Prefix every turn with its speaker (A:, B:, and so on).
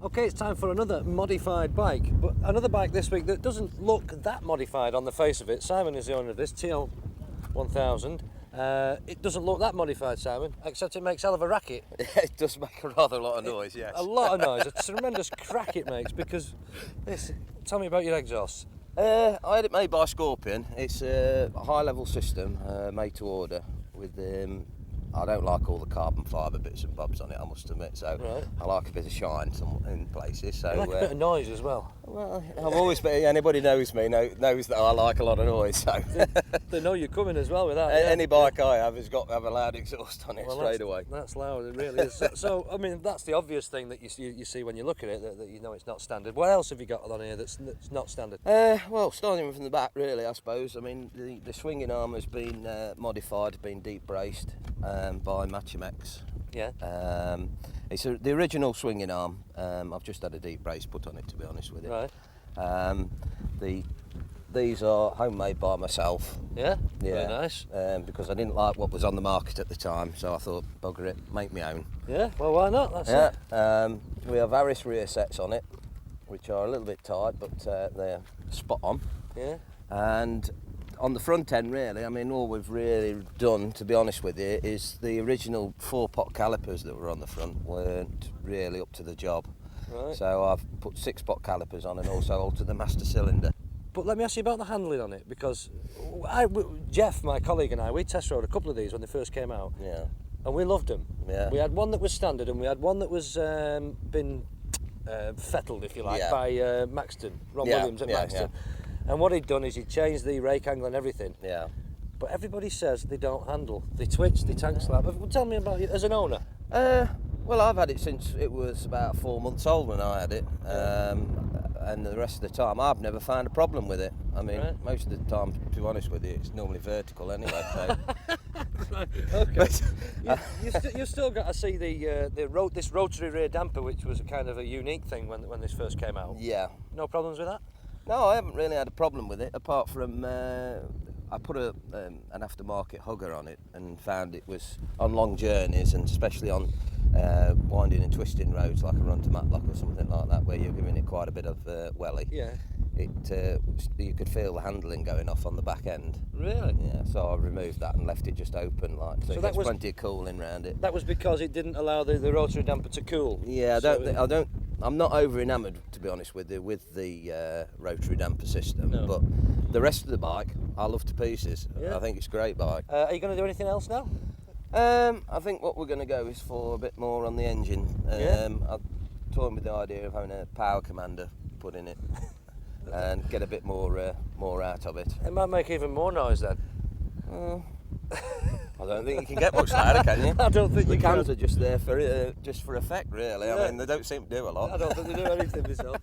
A: Okay, it's time for another modified bike, but another bike this week that doesn't look that modified on the face of it. Simon is the owner of this TL1000. It doesn't look that modified, Simon, except it makes hell of a racket.
B: Yeah, it does make a rather lot of noise, yes.
A: A lot of noise, a tremendous crack it makes, because this, tell me about your exhausts.
B: I had it made by Scorpion. It's a high-level system made to order with I don't like all the carbon fibre bits and bobs on it, I must admit, so
A: right.
B: I like a bit of shine in places. So,
A: You like a bit of noise as well.
B: Well, I've always been, anybody knows me, knows that I like a lot of noise, so...
A: They know you're coming as well with that. Yeah.
B: Any bike I have has got to have a loud exhaust on it straight away.
A: That's loud, it really is. So, I mean, that's the obvious thing that you see when you look at it, that you know it's not standard. What else have you got on here that's not standard?
B: Well, starting from the back, really, I suppose. I mean, the swinging arm has been modified, been deep braced by Machimex.
A: Yeah.
B: It's the original swinging arm. I've just had a deep brace put on it, to be honest with you.
A: Right.
B: These are homemade by myself.
A: Yeah. Very nice.
B: Because I didn't like what was on the market at the time, so I thought, bugger it, make my own.
A: Yeah. Well, why not? That's it.
B: We have various rear sets on it, which are a little bit tight, but they're spot on.
A: Yeah.
B: And on the front end, really, I mean, all we've really done, to be honest with you, is the original 4-pot calipers that were on the front weren't really up to the job.
A: Right.
B: So I've put 6-pot calipers on and also altered the master cylinder.
A: But let me ask you about the handling on it, because Jeff, my colleague, and we test rode a couple of these when they first came out.
B: Yeah.
A: And we loved them.
B: Yeah.
A: We had one that was standard, and we had one that was been fettled, if you like, by Maxton, Ron Williams at Maxton. Yeah. And what he'd done is he'd changed the rake angle and everything.
B: Yeah.
A: But everybody says they don't handle. They twitch, they tank slap. Tell me about it as an owner.
B: Well, I've had it since it was about 4 months old when I had it. And the rest of the time, I've never found a problem with it. I mean, most of the time, to be honest with you, it's normally vertical anyway. So.
A: Right, okay. You've still got to see this rotary rear damper, which was a kind of a unique thing when this first came out.
B: Yeah.
A: No problems with that?
B: No, I haven't really had a problem with it, apart from I put an aftermarket hugger on it and found it was on long journeys, and especially on winding and twisting roads like a run to Matlock or something like that, where you're giving it quite a bit of welly. Yeah. You could feel the handling going off on the back end. Really? Yeah. So I removed that and left it just open, like so. There's plenty of cooling around it.
A: That was because it didn't allow the rotary damper to cool.
B: Yeah. I'm not over enamoured, to be honest with you, with the rotary damper system. No. But the rest of the bike, I love to pieces. Yeah. I think it's a great bike.
A: Are you going to do anything else now?
B: I think what we're going to go is for a bit more on the engine. I've toyed with the idea of having a power commander put in it and get a bit more out of it.
A: It might make even more noise then.
B: I don't think you can get much louder, can you?
A: I don't think
B: the
A: you can.
B: The cams are just there for effect, really. Yeah. I mean, they don't seem to do a lot.
A: I don't think they do anything myself.